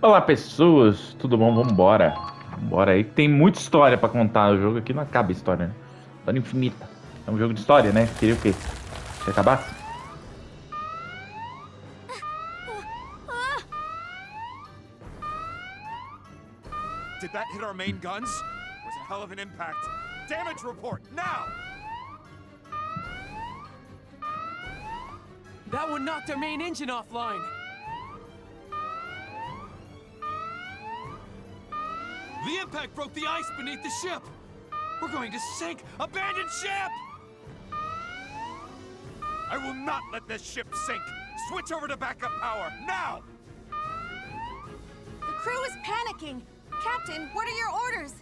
Olá, pessoas, tudo bom? Vambora. Vambora aí. Tem muita história pra contar. O jogo aqui não acaba a história, né? História infinita. É um jogo de história, né? Queria o quê? Que acabasse? Did that hit our main guns? Was a hell of an impact. Damage report, now! That one knocked our main engine offline. The impact broke the ice beneath the ship. We're going to sink. Abandon ship! I will not let this ship sink! Switch over to backup power, now! The crew is panicking. Captain, what are your orders?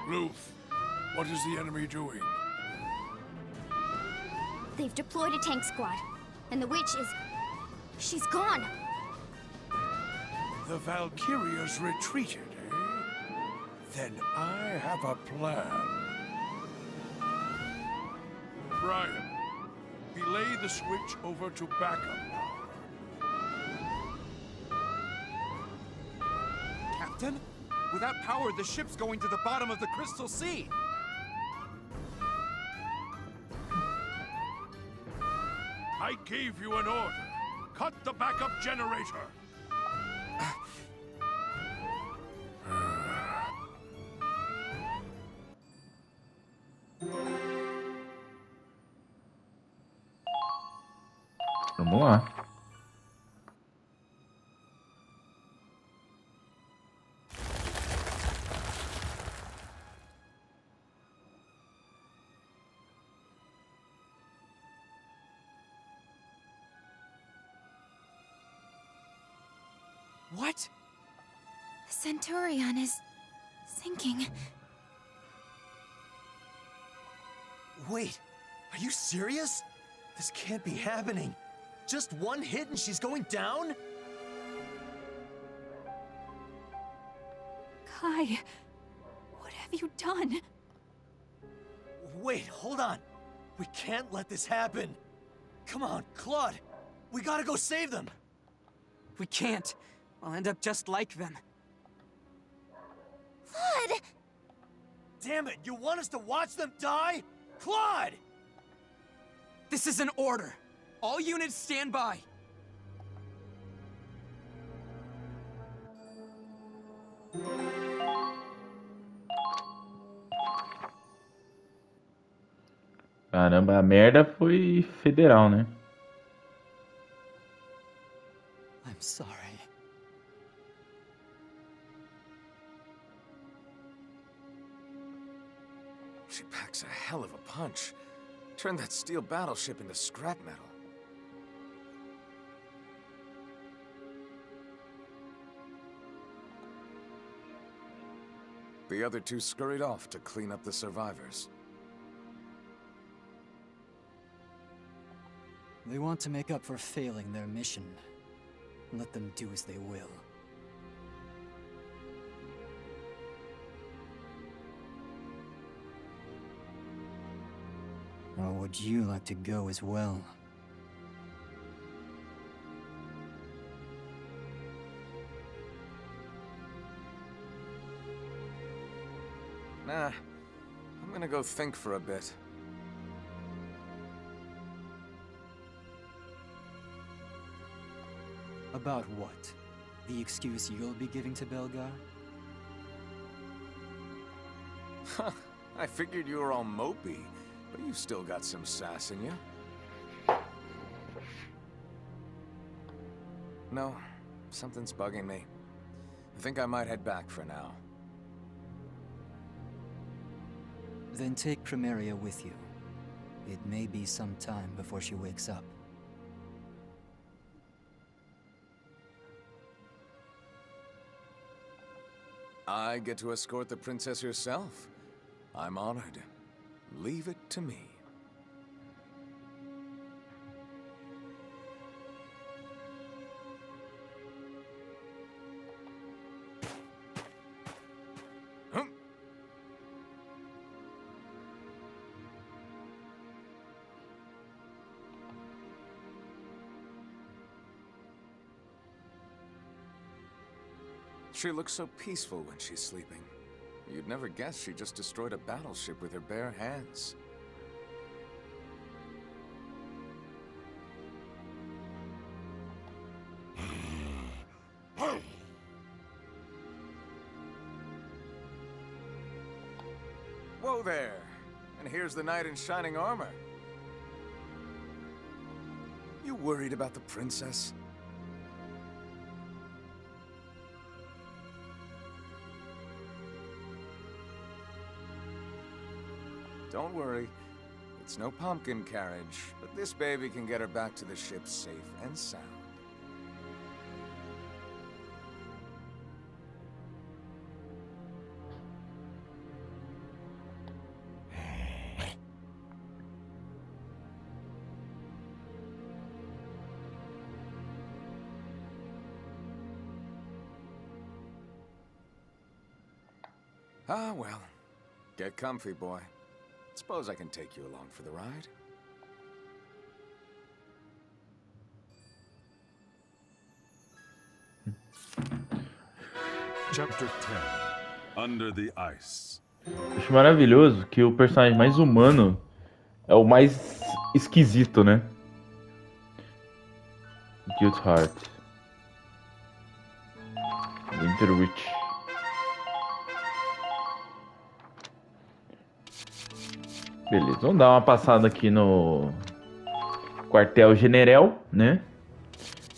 Ruth, what is the enemy doing? They've deployed a tank squad. And the witch is... she's gone. The Valkyrias retreated, eh? Then I have a plan. Brian, relay the switch over to backup power. Captain? Without power, the ship's going to the bottom of the Crystal Sea! I gave you an order. Cut the backup generator. Vamos lá. What? The Centurion is... sinking. Wait, are you serious? This can't be happening. Just one hit and she's going down? Kai, what have you done? Wait, hold on. We can't let this happen. Come on, Claude. We gotta go save them. We can't. We'll end up just like them. Claude! Damn it, you want us to watch them die? Claude! This is an order. All units stand by. Caramba, a merda foi federal, né? I'm sorry. She packs a hell of a punch. Turned that steel battleship into scrap metal. The other two scurried off to clean up the survivors. They want to make up for failing their mission. Let them do as they will. Or would you like to go as well? Nah, I'm gonna go think for a bit. About what? The excuse you'll be giving to Belgar? I figured you were all mopey, but you've still got some sass in you. No, something's bugging me. I think I might head back for now. Then take Primaria with you. It may be some time before she wakes up. I get to escort the princess herself. I'm honored. Leave it to me. She looks so peaceful when she's sleeping. You'd never guess she just destroyed a battleship with her bare hands. Whoa there! And here's the knight in shining armor. You worried about the princess? Don't worry. It's no pumpkin carriage, but this baby can get her back to the ship safe and sound. Ah, well. Get comfy, boy. Suppose I can take you along for the ride? Chapter 10. Under the Ice. Acho maravilhoso que o personagem mais humano é o mais esquisito, né? Guild Heart. Winter Witch. Beleza, vamos dar uma passada aqui no quartel general, né?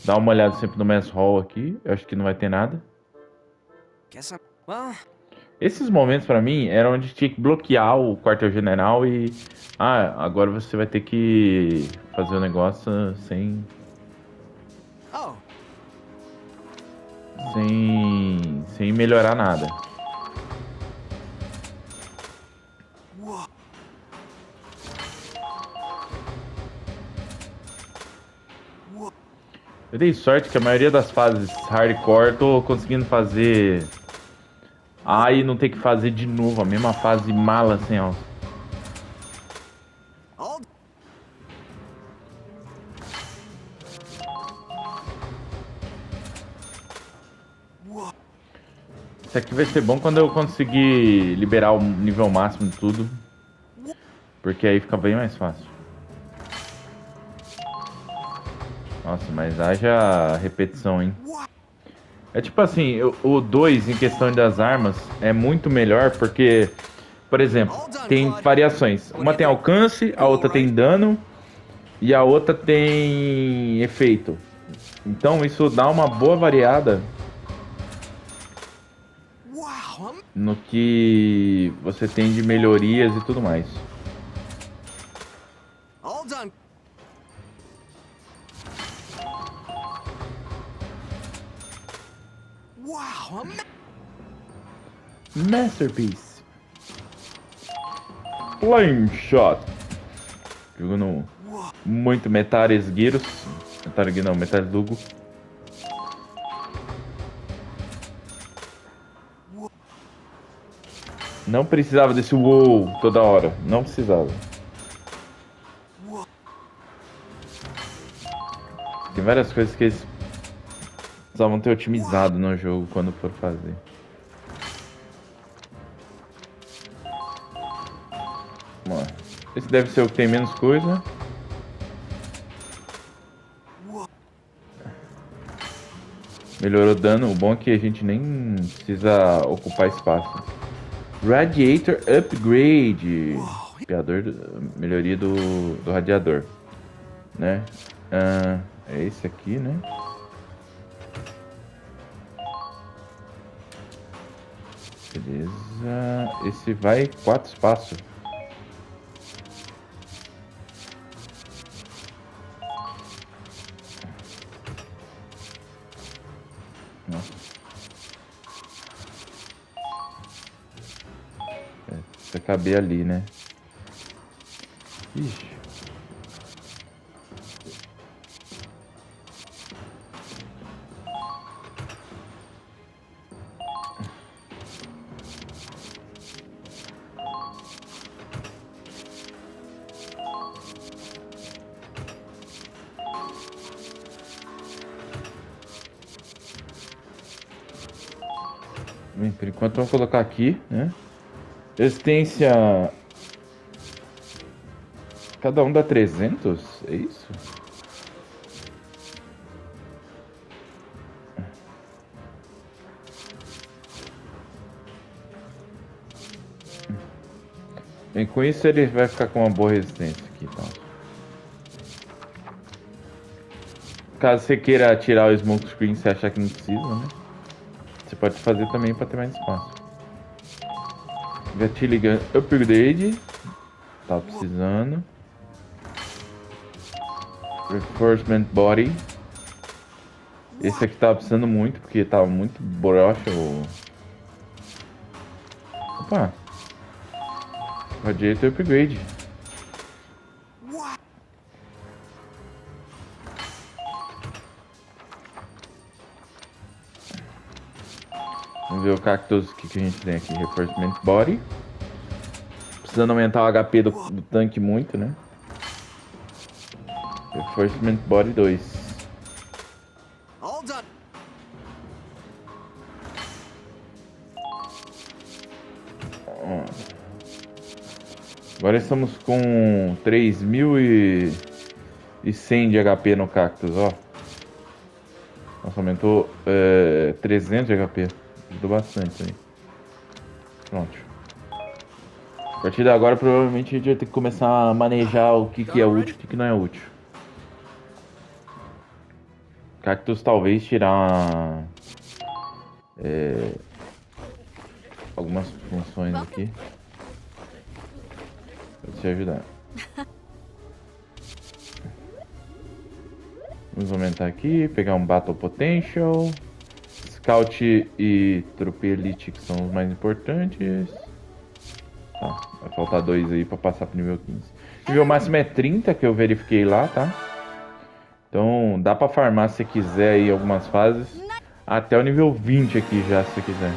Dá uma olhada sempre no mess hall aqui. Eu acho que não vai ter nada. Esses momentos pra mim eram onde tinha que bloquear o quartel general e... Ah, agora você vai ter que fazer o negócio sem melhorar nada. Eu dei sorte que a maioria das fases hardcore tô conseguindo fazer... e não ter que fazer de novo a mesma fase mala sem alça. Isso aqui vai ser bom quando eu conseguir liberar o nível máximo de tudo. Porque aí fica bem mais fácil. Nossa, mas haja repetição, hein? É tipo assim, o 2 em questão das armas é muito melhor porque, por exemplo, tem variações. Uma tem alcance, a outra tem dano e a outra tem efeito. Então isso dá uma boa variada no que você tem de melhorias e tudo mais. Masterpiece. Flame Shot. Jogando muito Metares Gyros. Metares Lugo. Não precisava desse wow toda hora. Não precisava. Tem várias coisas que eles precisavam ter otimizado no jogo quando for fazer. Bom, esse deve ser o que tem menos coisa. Melhorou o dano. O bom é que a gente nem precisa ocupar espaço. Radiator Upgrade. Melhoria do radiador. Né? É esse aqui, né? Beleza. Esse vai 4 espaços. Nossa. Precisa caber ali, né? Ixi. Bem, por enquanto vamos colocar aqui, né? Resistência... Cada um dá 300? É isso? Bem, com isso ele vai ficar com uma boa resistência aqui, então. Caso você queira tirar o smoke screen, você achar que não precisa, né? Você pode fazer também para ter mais espaço. Gatilho gun upgrade. Tá precisando. Reinforcement body. Esse aqui tava precisando muito, porque tava muito broxa o... Opa! Radiator upgrade. Vamos ver o cactus que a gente tem aqui. Reinforcement body. Precisando aumentar o HP do tanque muito, né? Reinforcement body 2. All done. Agora estamos com 3.100 de HP no cactus, ó. Nossa, aumentou 300 de HP. Ajudou bastante aí. Pronto. A partir de agora, provavelmente a gente vai ter que começar a manejar o que é útil e o que não é útil. Cactus talvez tirar algumas funções aqui. Pode te ajudar. Vamos aumentar aqui, pegar um Battle Potential. Scout e Tropa Elite, que são os mais importantes. Tá, vai faltar 2 aí pra passar pro nível 15. Nível máximo é 30, que eu verifiquei lá, tá? Então dá pra farmar se você quiser aí algumas fases. Até o nível 20 aqui já, se você quiser.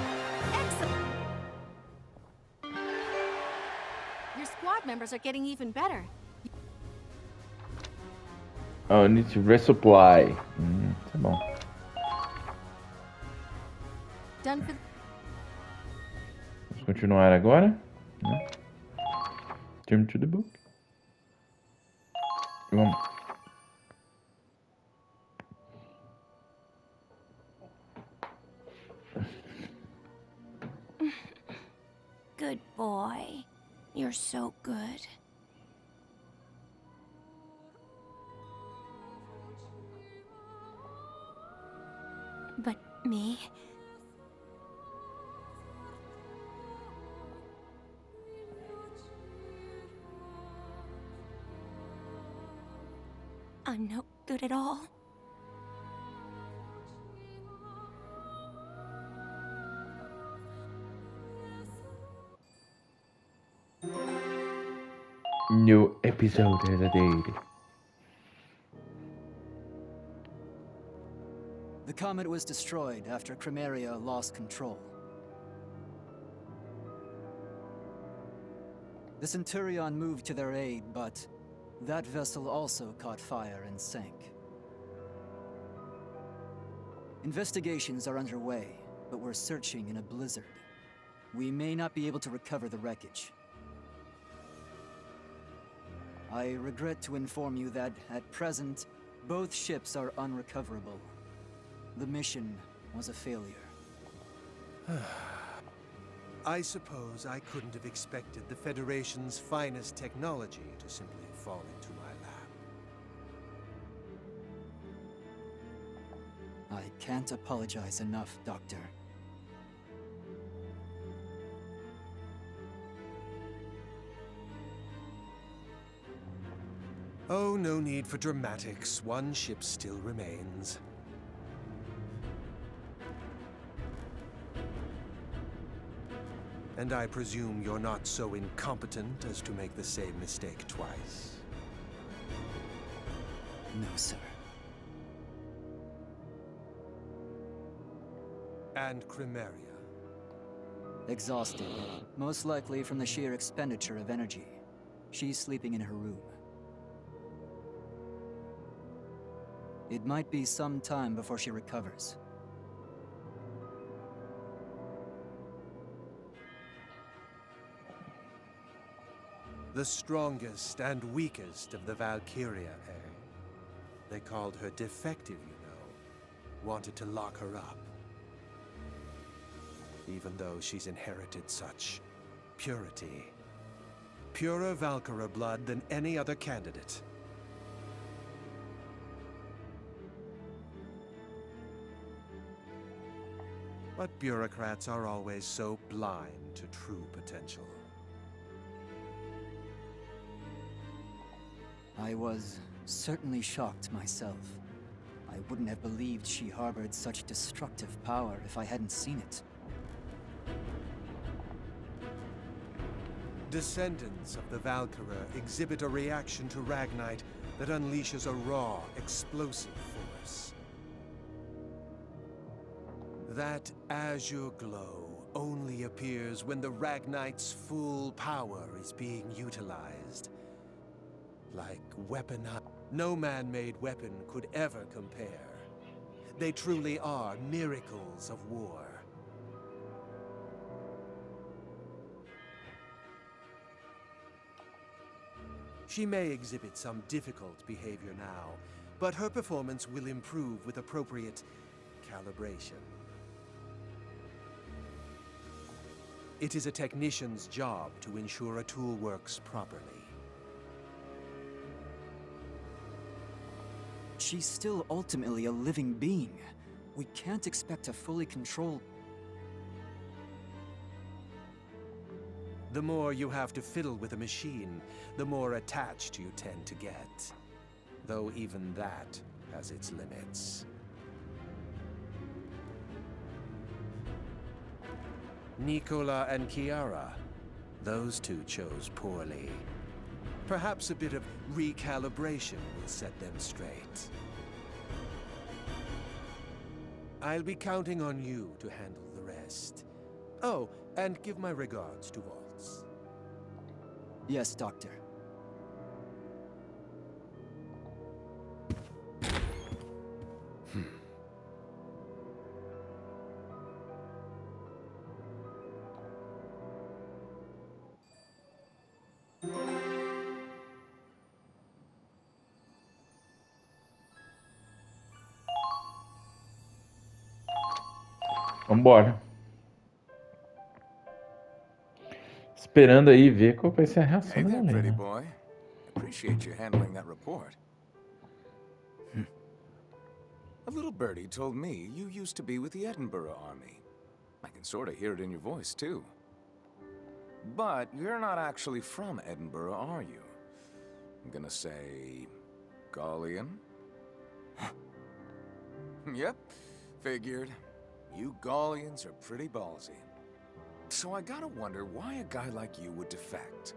Your squad members are getting even better. Oh, need to resupply. Tá bom. Done for... Vamos continuar agora, né? Turn to the book. Vamos. Good boy. You're so good. But me? I'm no good at all. New episode of the day. The comet was destroyed after Crimeria lost control. The Centurion moved to their aid, but that vessel also caught fire and sank. Investigations are underway, but we're searching in a blizzard. We may not be able to recover the wreckage. I regret to inform you that, at present, both ships are unrecoverable. The mission was a failure. I suppose I couldn't have expected the Federation's finest technology to simply fall into my lap. I can't apologize enough, Doctor. Oh, no need for dramatics. One ship still remains. And I presume you're not so incompetent as to make the same mistake twice. No, sir. And Crimeria. Exhausted, most likely from the sheer expenditure of energy. She's sleeping in her room. It might be some time before she recovers. The strongest and weakest of the Valkyria, eh? They called her defective, you know. Wanted to lock her up. Even though she's inherited such purity. Purer Valkyria blood than any other candidate. But bureaucrats are always so blind to true potential. I was certainly shocked myself. I wouldn't have believed she harbored such destructive power if I hadn't seen it. Descendants of the Valkyria exhibit a reaction to Ragnite that unleashes a raw, explosive force. That azure glow only appears when the Ragnite's full power is being utilized. Like weaponized. No man-made weapon could ever compare. They truly are miracles of war. She may exhibit some difficult behavior now, but her performance will improve with appropriate calibration. It is a technician's job to ensure a tool works properly. She's still ultimately a living being. We can't expect to fully control... The more you have to fiddle with a machine, the more attached you tend to get. Though even that has its limits. Nicola and Chiara, those two chose poorly. Perhaps a bit of recalibration will set them straight. I'll be counting on you to handle the rest. Oh, and give my regards to Waltz. Yes, Doctor. Vambora. Esperando aí ver qual vai ser a reação Hey da there, pretty galera. boy. Appreciate you handling that report. A little birdie told me you used to be with the Edinburgh Army. I can sort of hear it in your voice, too. But you're not actually from Edinburgh, are you? I'm gonna say... Gallian? Yep, figured. You Gallians are pretty ballsy. So I gotta wonder why a guy like you would defect.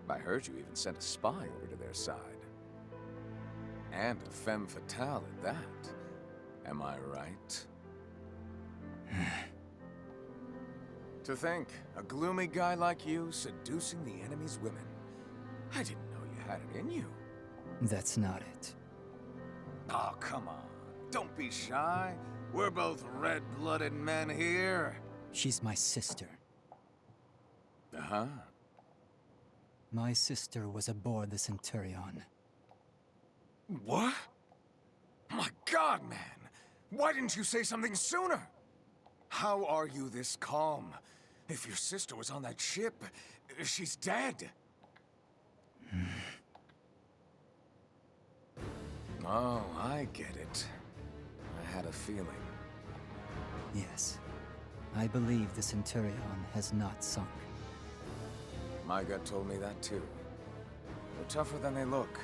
I heard you even sent a spy over to their side. And a femme fatale at that. Am I right? To think, a gloomy guy like you seducing the enemy's women. I didn't know you had it in you. That's not it. Oh, come on. Don't be shy. We're both red-blooded men here. She's my sister. Uh-huh. My sister was aboard the Centurion. What? My God, man! Why didn't you say something sooner? How are you this calm? If your sister was on that ship, she's dead. Oh, I get it. I had a feeling. Yes. I believe the Centurion has not sunk. My gut told me that too. They're tougher than they look.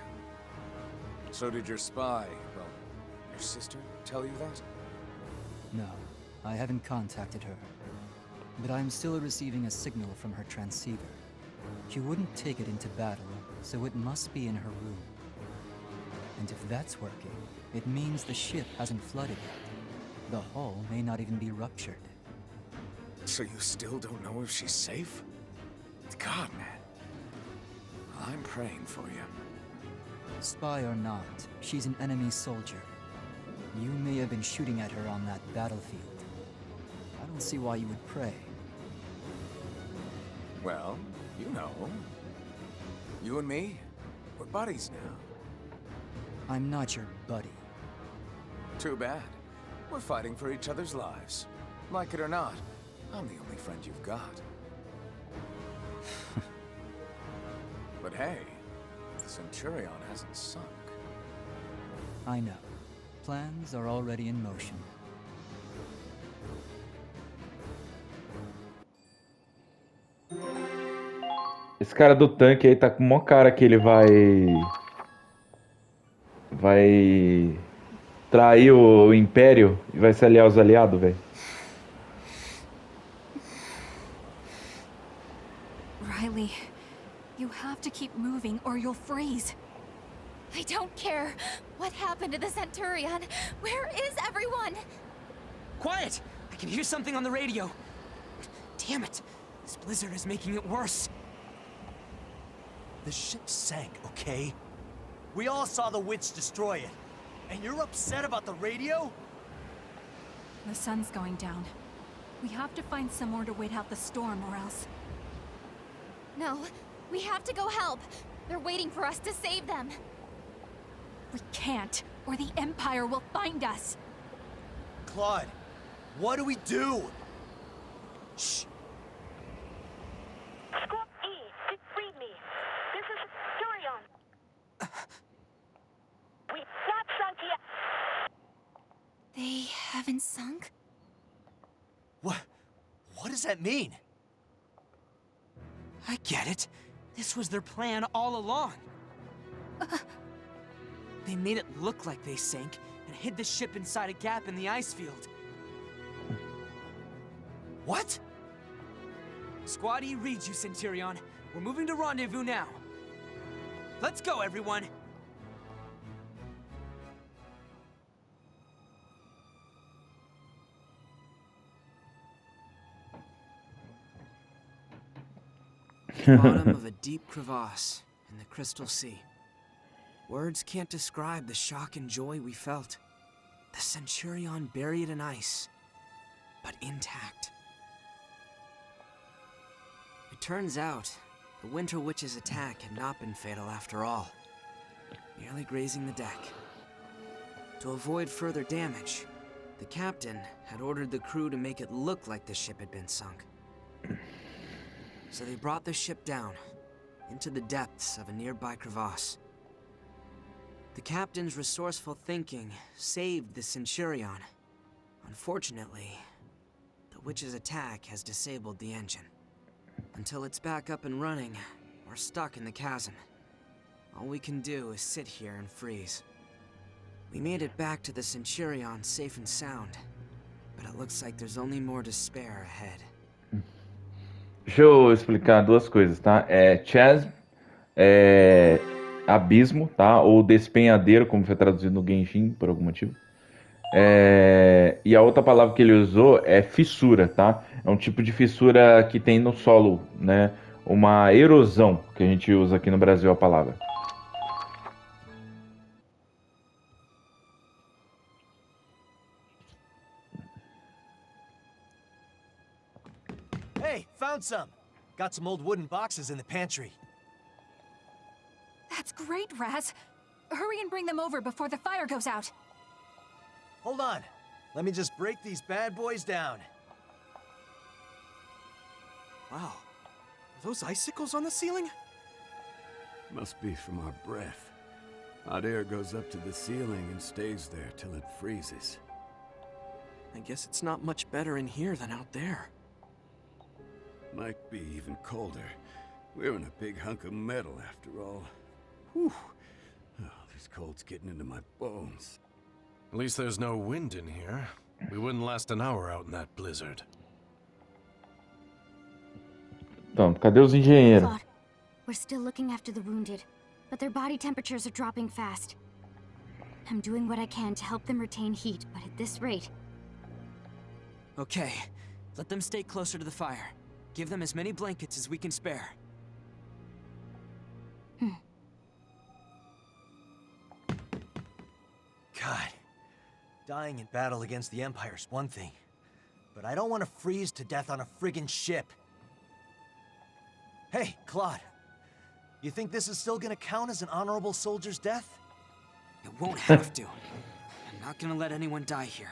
So did your spy, well, your sister tell you that? No, I haven't contacted her. But I'm still receiving a signal from her transceiver. She wouldn't take it into battle, so it must be in her room. And if that's working, it means the ship hasn't flooded yet. The hull may not even be ruptured. So you still don't know if she's safe? God, man. I'm praying for you. Spy or not, she's an enemy soldier. You may have been shooting at her on that battlefield. I don't see why you would pray. Well, you know. You and me, we're buddies now. I'm not your buddy. Too bad. We're fighting for each other's lives. Like it or not, I'm the only friend you've got. But hey, the Centurion hasn't sunk. I know. Plans are already in motion. Esse cara do tanque aí tá com uma cara que ele vai trair o Império e vai se aliar aos aliados, velho. Riley, you have to keep moving or you'll freeze. I don't care. What happened to the Centurion? Where is everyone? Quiet! I can hear something on the radio. Damn it! This blizzard is making it worse. The ship sank, okay? We all saw the witch destroy it. And you're upset about the radio? The sun's going down. We have to find somewhere to wait out the storm or else. No, we have to go help. They're waiting for us to save them. We can't, or the Empire will find us. Claude, what do we do? Shh. Squad E, read me. This is Centurion. We not sunk yet. They haven't sunk? What does that mean? I get it. This was their plan all along. They made it look like they sank and hid the ship inside a gap in the ice field. What? Squad E reads you, Centurion. We're moving to rendezvous now. Let's go, everyone. Bottom of a deep crevasse in the Crystal Sea. Words can't describe the shock and joy we felt. The Centurion buried in ice, but intact. It turns out, the Winter Witch's attack had not been fatal after all, merely grazing the deck. To avoid further damage, the captain had ordered the crew to make it look like the ship had been sunk. So they brought the ship down, into the depths of a nearby crevasse. The captain's resourceful thinking saved the Centurion. Unfortunately, the witch's attack has disabled the engine. Until it's back up and running, we're stuck in the chasm. All we can do is sit here and freeze. We made it back to the Centurion safe and sound, but it looks like there's only more despair ahead. Deixa eu explicar duas coisas, tá? Chasm é abismo, tá? Ou despenhadeiro, como foi traduzido no Genshin, por algum motivo. E a outra palavra que ele usou é fissura, tá? É um tipo de fissura que tem no solo, né? Uma erosão, que a gente usa aqui no Brasil a palavra. Hey, found some. Got some old wooden boxes in the pantry. That's great, Raz. Hurry and bring them over before the fire goes out. Hold on. Let me just break these bad boys down. Wow. Are those icicles on the ceiling? Must be from our breath. Hot air goes up to the ceiling and stays there till it freezes. I guess it's not much better in here than out there. Might be even colder. We're in a big hunk of metal after all. Whew. Oh, this cold's getting into my bones. At least there's no wind in here. We wouldn't last an hour out in that blizzard. Então, cadê os engenheiros? Claude, we're still looking after the wounded, but their body temperatures are dropping fast. I'm doing what I can to help them retain heat, but at this rate... Okay, let them stay closer to the fire. Give them as many blankets as we can spare. God, dying in battle against the Empire's one thing, but I don't want to freeze to death on a friggin' ship. Hey, Claude, You think this is still gonna count as an honorable soldier's death? It won't have to. I'm not gonna let anyone die here.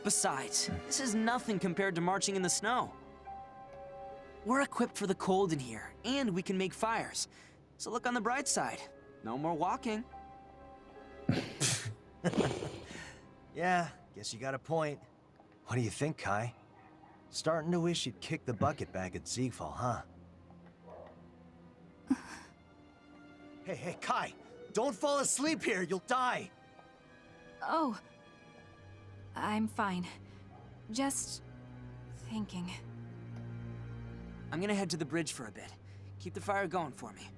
Besides, this is nothing compared to marching in the snow. We're equipped for the cold in here, and we can make fires. So look on the bright side. No more walking. Yeah, guess you got a point. What do you think, Kai? Starting to wish you'd kick the bucket back at Ziegfall, huh? Hey, Kai! Don't fall asleep here, you'll die! Oh. I'm fine. Just thinking. I'm gonna head to the bridge for a bit. Keep the fire going for me.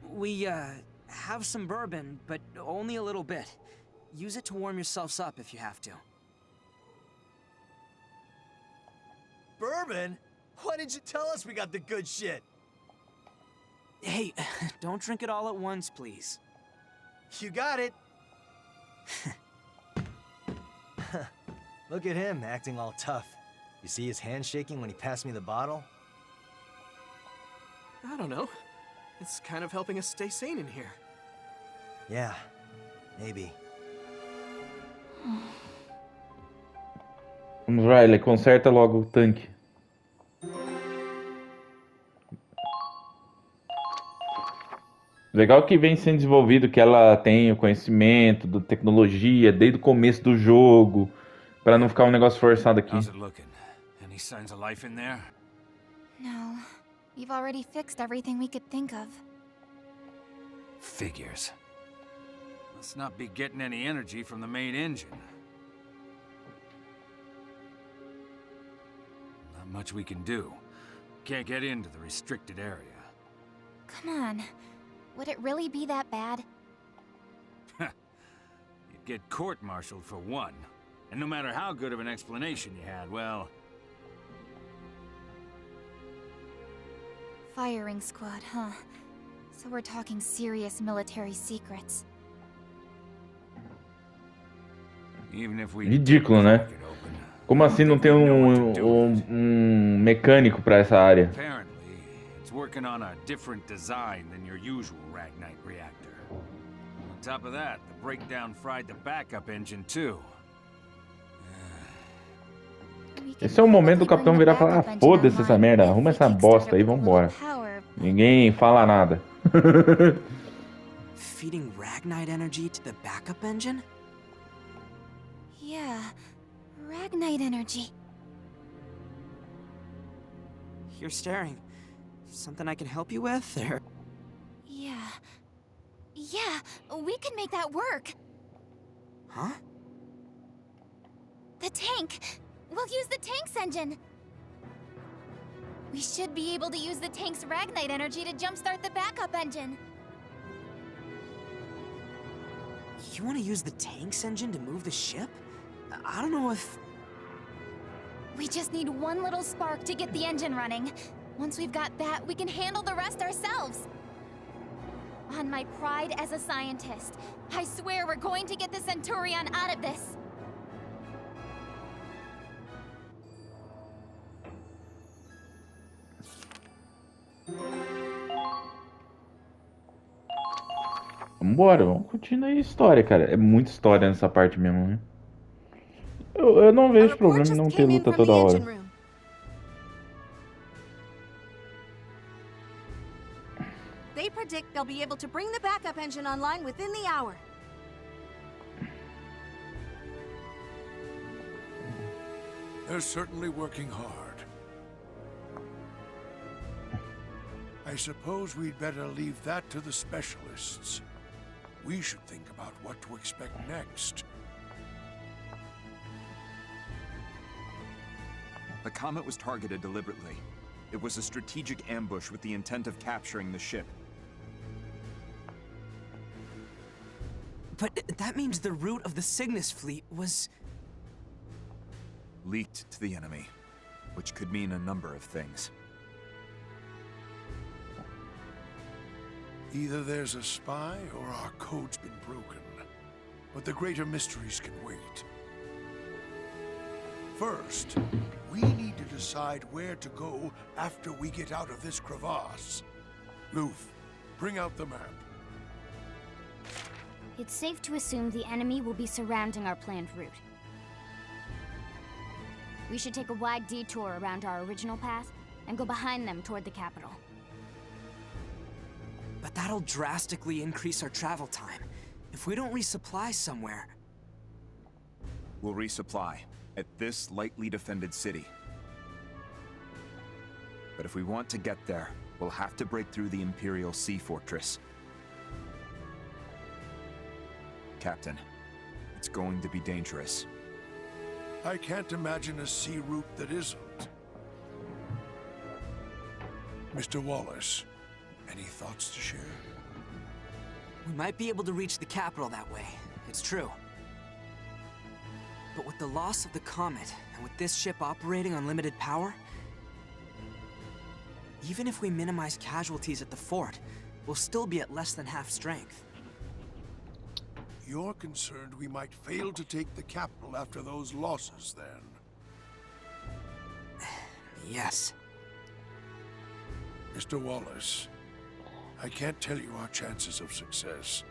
We, have some bourbon, but only a little bit. Use it to warm yourselves up if you have to. Bourbon? Why didn't you tell us we got the good shit? Hey, don't drink it all at once, please. You got it! Look at him, acting all tough. You see his hand shaking when he passed me the bottle? I don't know. It's kind of helping us stay sane in here. Yeah, maybe. Vamos, Riley, conserta logo o tanque. Legal que vem sendo desenvolvido, que ela tem o conhecimento da tecnologia desde o começo do jogo, para não ficar um negócio forçado aqui. How's it looking? Any signs of life in there? No. We've already fixed everything we could think of. Figures. Let's not be getting any energy from the main engine. Not much we can do. Can't get into the restricted area. Come on. Would it really be that bad? You'd get court-martialed for one. And no matter how good of an explanation you had, well... Firing squad, huh? So we're talking serious military secrets. Even if we Ridículo, né? Como assim não tem um mecânico para essa área? Apparently, it's working on a different design than your usual Ragnite reactor. On top of that, the breakdown fried the backup engine too. Esse é o momento do capitão virar e falar: ah, foda-se essa merda, arruma essa bosta aí, vambora. Ninguém fala nada. Feeding Ragnite energy to the backup engine? Yeah, Ragnite energy. You're staring. Something I can help you with, or...? Yeah, we can make that work. Huh? The tank! We'll use the tank's engine! We should be able to use the tank's Ragnite energy to jumpstart the backup engine. You want to use the tank's engine to move the ship? I don't know if... We just need one little spark to get the engine running. Once we've got that, we can handle the rest ourselves. On my pride as a scientist, I swear we're going to get the Centurion out of this. Vambora, vamos curtindo aí a história, cara. É muita história nessa parte mesmo, né? Eu não vejo problema em não ter luta toda hora. They predict they'll be able to bring the backup engine online within the hour. They're certainly working hard. I suppose we'd better leave that to the specialists. We should think about what to expect next. The comet was targeted deliberately. It was a strategic ambush with the intent of capturing the ship. But that means the route of the Cygnus fleet was... leaked to the enemy, which could mean a number of things. Either there's a spy or our code's been broken. but the greater mysteries can wait. First, we need to decide where to go after we get out of this crevasse. Loof, bring out the map. It's safe to assume the enemy will be surrounding our planned route. We should take a wide detour around our original path and go behind them toward the capital. But that'll drastically increase our travel time. If we don't resupply somewhere... We'll resupply at this lightly defended city. But if we want to get there, we'll have to break through the Imperial Sea Fortress. Captain, it's going to be dangerous. I can't imagine a sea route that isn't. Mr. Wallace, any thoughts to share? We might be able to reach the capital that way, it's true. But with the loss of the Comet, and with this ship operating on limited power, even if we minimize casualties at the fort, we'll still be at less than half strength. You're concerned we might fail to take the capital after those losses, then? Yes. Mr. Wallace, I can't tell you our chances of success.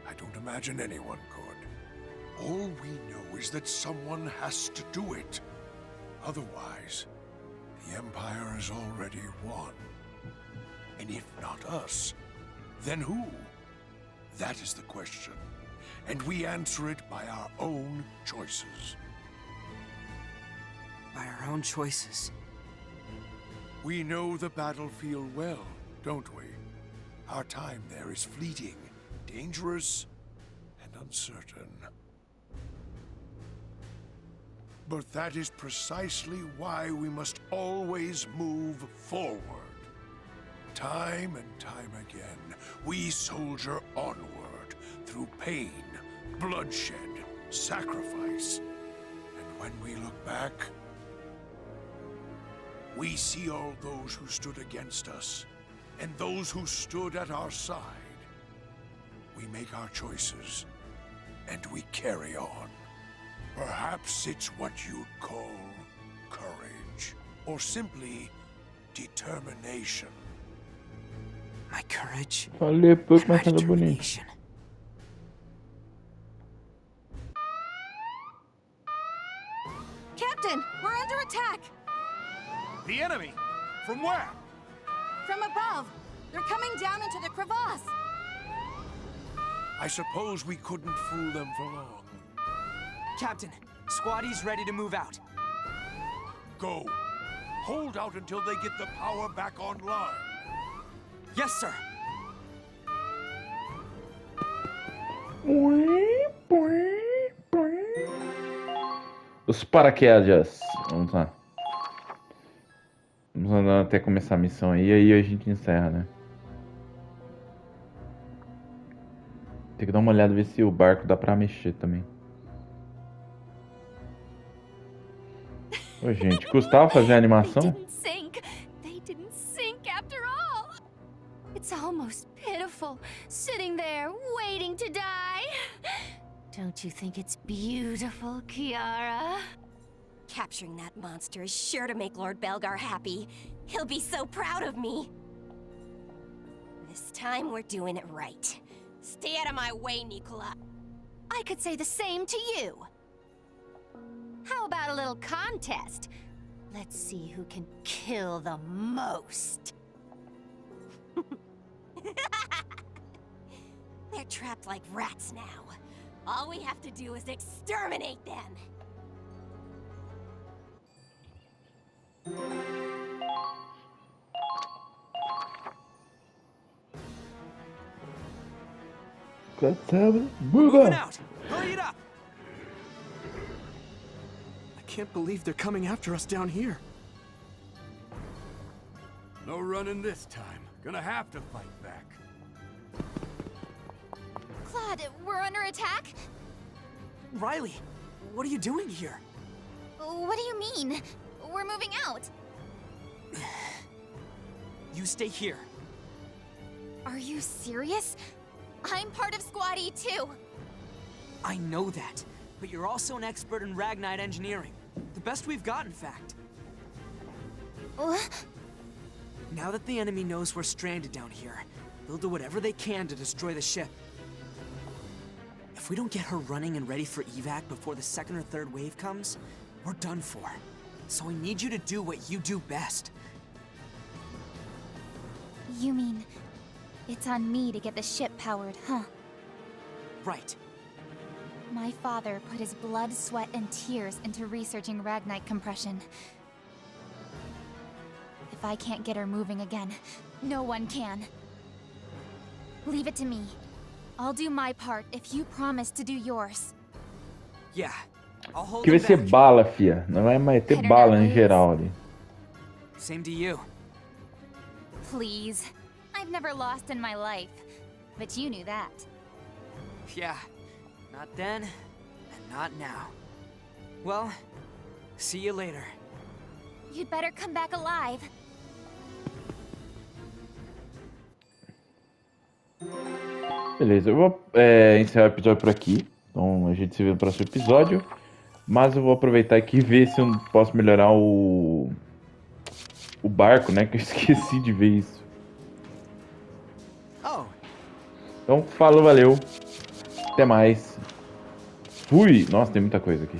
I don't imagine anyone could. All we know is that someone has to do it. Otherwise, the Empire has already won. And if not us, then who? That is the question. And we answer it by our own choices. By our own choices? We know the battlefield well, don't we? Our time there is fleeting, dangerous, and uncertain. But that is precisely why we must always move forward. Time and time again, we soldier onward through pain, bloodshed, sacrifice. And when we look back, we see all those who stood against us and those who stood at our side. We make our choices, and we carry on. Perhaps it's what you'd call courage, or simply determination. My courage Falei pouco, and my mas tava bonito. determination. Captain, we're under attack! The enemy? From where? From above. They're coming down into the crevasse. I suppose we couldn't fool them for long. Captain, Squattie's ready to move out. Go. Hold out until they get the power back online. Yes, sir. Os paraquedas. Vamos lá. Vamos andar até começar a missão aí, aí a gente encerra, né? Tem que dar uma olhada, ver se o barco dá pra mexer também. Ô, gente, custava fazer a animação? They didn't sink after all. It's almost pitiful, sitting there waiting to die. Don't you think it's beautiful, Kiara? Capturing that monster is sure to make Lord Belgar happy. He'll be so proud of me. This time we're doing it right. Stay out of my way, Nicola. I could say the same to you. How about a little contest? Let's see who can kill the most. They're trapped like rats now. All we have to do is exterminate them. Moving out! Hurry it up! I can't believe they're coming after us down here. No running this time. Gonna have to fight back. Claude, we're under attack? Riley, what are you doing here? What do you mean? We're moving out. You stay here. Are you serious? I'm part of Squatty too. I know that, but you're also an expert in Ragnite engineering. The best we've got, in fact. Now that the enemy knows we're stranded down here, they'll do whatever they can to destroy the ship. If we don't get her running and ready for evac before the second or third wave comes, we're done for. So I need you to do what you do best. You mean it's on me to get the ship powered, huh? Right. My father put his blood, sweat, and tears into researching Ragnite compression. If I can't get her moving again, no one can. Leave it to me. I'll do my part if you promise to do yours. Yeah, I'll hold Que vai them ser back. bala, fia. Não vai mais ter bala em geral ali. Same to you. Please. I've never lost in my life. But you knew that. Yeah, not then, and not now. Well, see you later. You'd better come back alive. Beleza, eu vou encerrar o episódio por aqui. Então a gente se vê no próximo episódio. Mas eu vou aproveitar aqui e ver se eu posso melhorar o barco, né? Que eu esqueci de ver isso. Então, falou, valeu. Até mais. Fui! Nossa, tem muita coisa aqui.